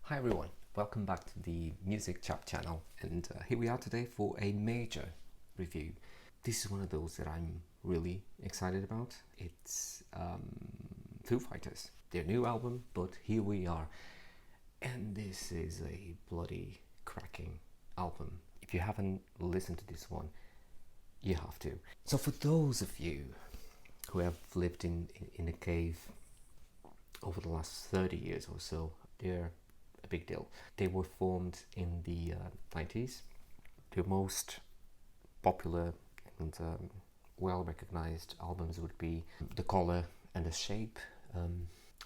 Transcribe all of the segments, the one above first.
Hi everyone, welcome back to the Music Chat channel, and here we are today for a major review. This is one of those that I'm really excited about. It's Foo Fighters, their new album, but here we are. And this is a bloody cracking album. If you haven't listened to this one, you have to. So for those of you who have lived in a cave over the last 30 years or so, they're a big deal. They were formed in the 90s. Their most popular and well recognized albums would be The Color and the Shape,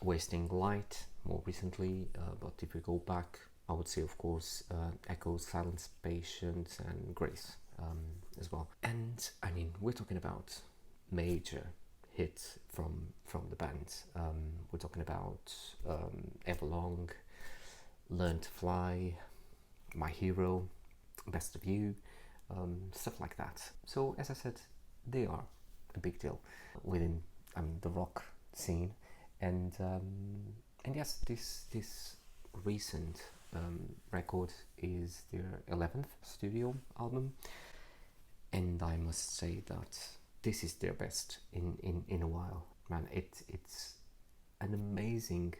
Wasting Light more recently, but if we go back, I would say of course Echoes, Silence, Patience and Grace as well. And I mean, we're talking about major hits from the band. We're talking about Everlong, Learn to Fly, My Hero, Best of You, stuff like that. So as I said, they are a big deal within the rock scene, and yes, this recent record is their 11th studio album, and I must say that this is their best in a while. Man, it's an amazing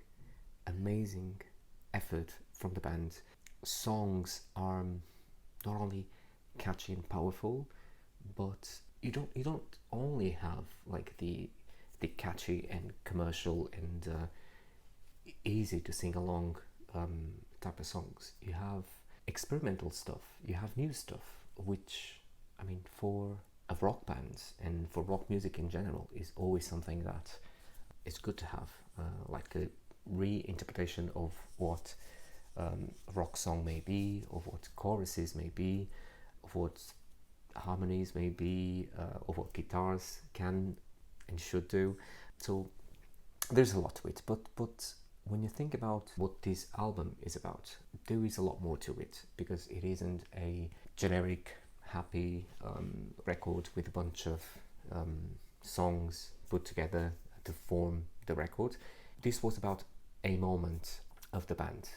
effort from the band. Songs are not only catchy and powerful, but you don't only have like the catchy and commercial and easy to sing along type of songs. You have experimental stuff, you have new stuff, which I mean, for a rock band and for rock music in general, is always something that is good to have, like a reinterpretation of what a rock song may be, of what choruses may be, of what harmonies may be, of what guitars can and should do. So there's a lot to it, but when you think about what this album is about, there is a lot more to it, because it isn't a generic happy record with a bunch of songs put together to form the record. This was about a moment of the band.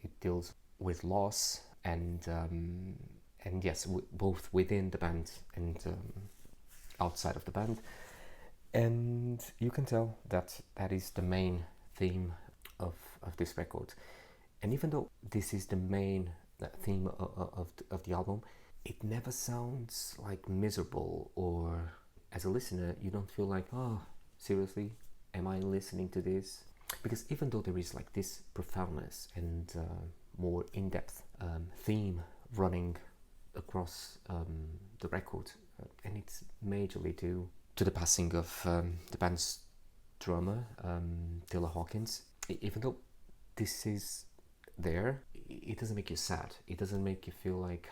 It deals with loss and yes, both within the band and outside of the band. And you can tell that that is the main theme of this record. And even though this is the main theme of the album, it never sounds like miserable, or as a listener you don't feel like, oh, seriously, am I listening to this? Because even though there is like this profoundness and more in-depth theme running across the record, and it's majorly due to the passing of the band's drummer, Taylor Hawkins. Even though this is there, it doesn't make you sad. It doesn't make you feel like,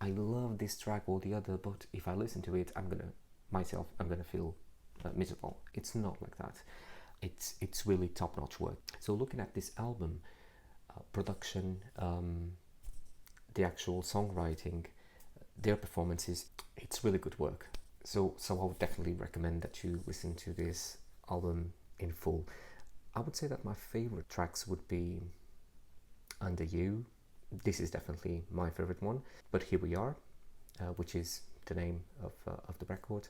I love this track or the other, but if I listen to it, I'm gonna feel miserable. It's not like that. It's really top-notch work. So looking at this album, production, the actual songwriting, their performances, it's really good work. So I would definitely recommend that you listen to this album in full. I would say that my favorite tracks would be Under You. This is definitely my favorite one, but Here We Are, which is the name of the record,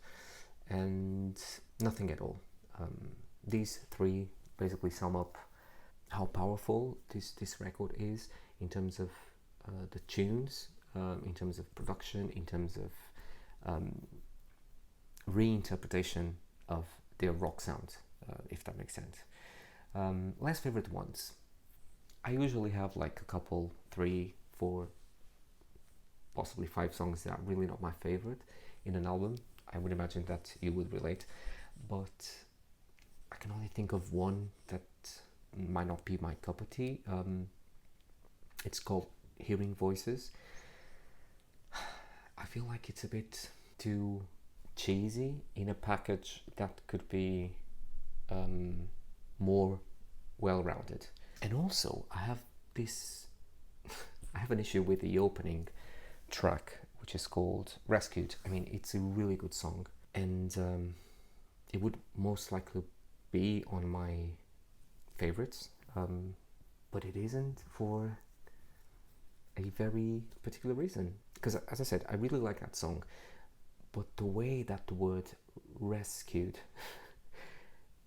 and Nothing at All. These three basically sum up how powerful this record is in terms of the tunes, in terms of production, in terms of reinterpretation of their rock sound, if that makes sense. Less favorite ones. I usually have like a couple, 3, 4, possibly 5 songs that are really not my favorite in an album. I would imagine that you would relate, but I can only think of one that might not be my cup of tea. It's called Hearing Voices. I feel like it's a bit too cheesy in a package that could be more well-rounded. And also, I have an issue with the opening track, which is called Rescued. I mean, it's a really good song, and it would most likely be on my favorites. but it isn't for a very particular reason. Because as I said, I really like that song, but the way that the word rescued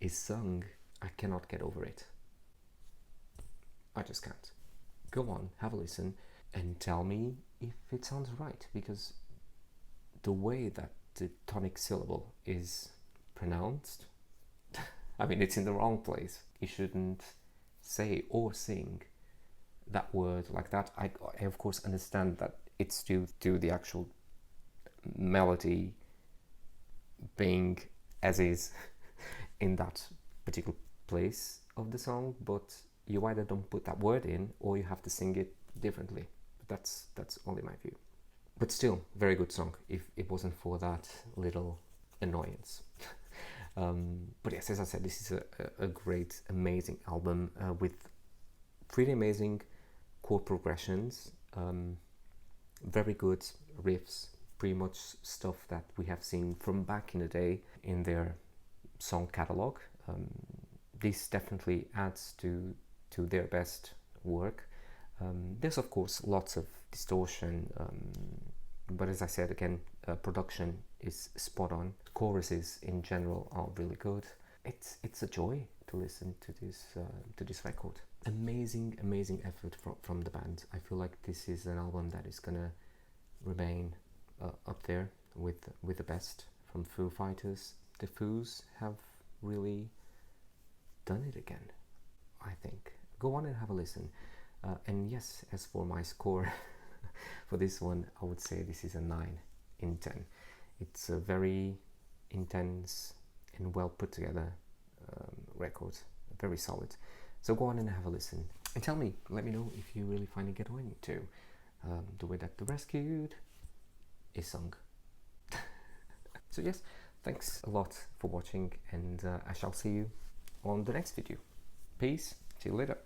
is sung, I cannot get over it. I just can't. Go on, have a listen, and tell me if it sounds right, because the way that the tonic syllable is pronounced, I mean, it's in the wrong place. You shouldn't say or sing that word like that. I of course understand that it's due to the actual melody being as is in that particular place of the song, but you either don't put that word in or you have to sing it differently. But that's only my view. But still, very good song if it wasn't for that little annoyance. But yes, as I said, this is a great, amazing album with pretty amazing chord progressions, very good riffs, pretty much stuff that we have seen from back in the day in their song catalog. This definitely adds to their best work. There's of course lots of distortion, but as I said again, production is spot on. Choruses in general are really good. It's a joy to listen to this record. Amazing effort from the band. I feel like this is an album that is gonna remain up there with the best from Foo Fighters. The Foos have really done it again, I think. Go on and have a listen. And yes, as for my score for this one, I would say this is a 9 in 10. It's a very intense and well put together record, very solid. So go on and have a listen and tell me, let me know if you really find it annoying too, the way that The Rescued is sung. So yes, thanks a lot for watching, and I shall see you on the next video. Peace, see you later.